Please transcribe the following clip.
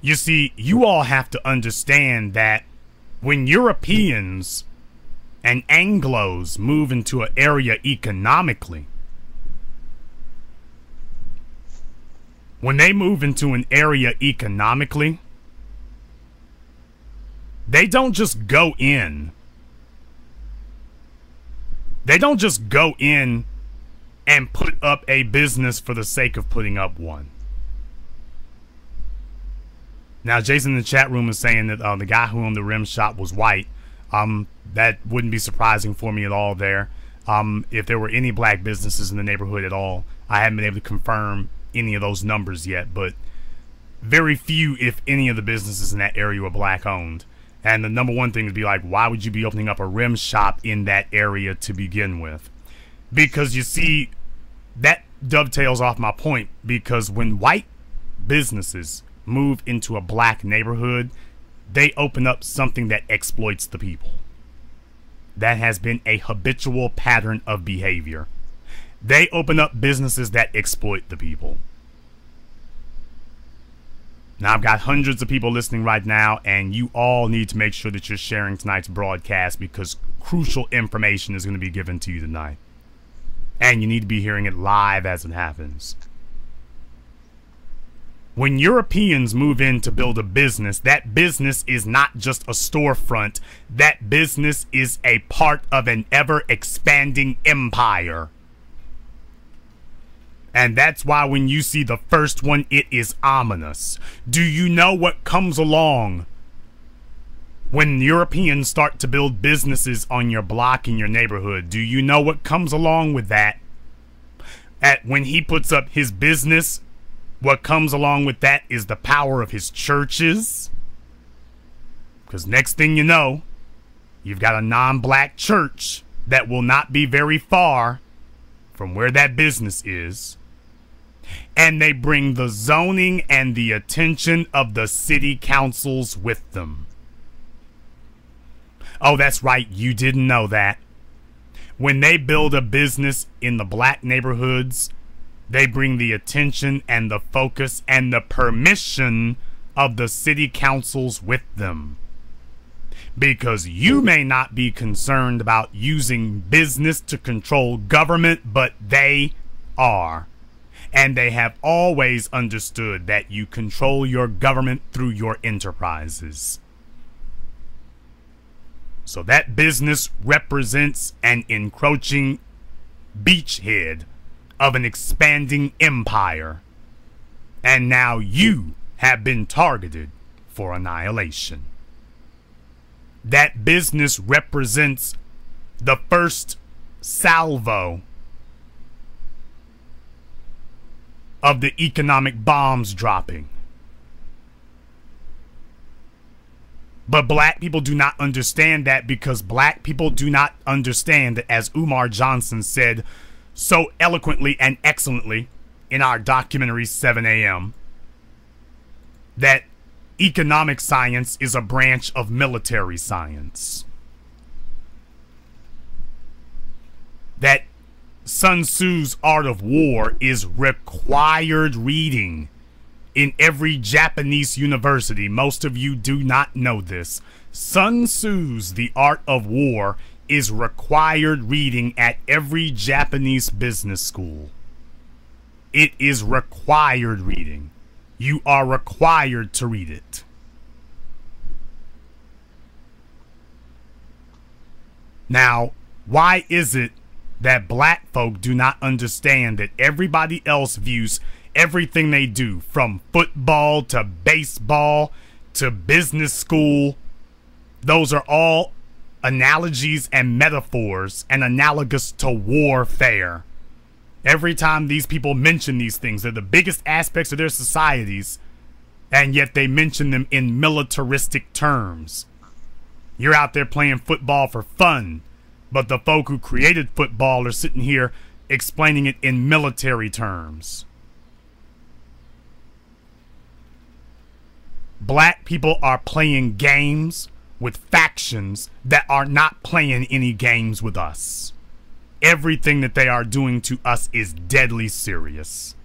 You see, you all have to understand that when Europeans and Anglos move into an area economically, when they move into an area economically, they don't just go in. They don't just go in and put up a business for the sake of putting up one. Now, Jason in the chat room is saying that the guy who owned the rim shop was white. That wouldn't be surprising for me at all there. If there were any black businesses in the neighborhood at all, I haven't been able to confirm any of those numbers yet, but very few, if any, of the businesses in that area were black owned. And the number one thing would be like, why would you be opening up a rim shop in that area to begin with? Because you see, that dovetails off my point, because when white businesses move into a black neighborhood, they open up something that exploits the people. That has been a habitual pattern of behavior. They open up businesses that exploit the people. Now, I've got hundreds of people listening right now, and you all need to make sure that you're sharing tonight's broadcast, because crucial information is going to be given to you tonight. And you need to be hearing it live as it happens. When Europeans move in to build a business, that business is not just a storefront. That business is a part of an ever-expanding empire. And that's why when you see the first one, it is ominous. Do you know what comes along when Europeans start to build businesses on your block in your neighborhood? Do you know what comes along with that? When he puts up his business, what comes along with that is the power of his churches. Because next thing you know, you've got a non-black church that will not be very far from where that business is. And they bring the zoning and the attention of the city councils with them. Oh, that's right, you didn't know that. When they build a business in the black neighborhoods, they bring the attention and the focus and the permission of the city councils with them. Because you may not be concerned about using business to control government, but they are. And they have always understood that you control your government through your enterprises. So that business represents an encroaching beachhead of an expanding empire. And now you have been targeted for annihilation. That business represents the first salvo of the economic bombs dropping. But black people do not understand that, because black people do not understand that, as Umar Johnson said so eloquently and excellently in our documentary 7 a.m., that economic science is a branch of military science. That Sun Tzu's Art of War is required reading in every Japanese university. Most of you do not know this. Sun Tzu's The Art of War is required reading at every Japanese business school. It is required reading. You are required to read it. Now, why is it that black folk do not understand that everybody else views everything they do, from football to baseball to business school, those are all analogies and metaphors and analogous to warfare? Every time these people mention these things, they're the biggest aspects of their societies, and yet they mention them in militaristic terms. You're out there playing football for fun, but the folk who created football are sitting here explaining it in military terms. Black people are playing games with factions that are not playing any games with us. Everything that they are doing to us is deadly serious.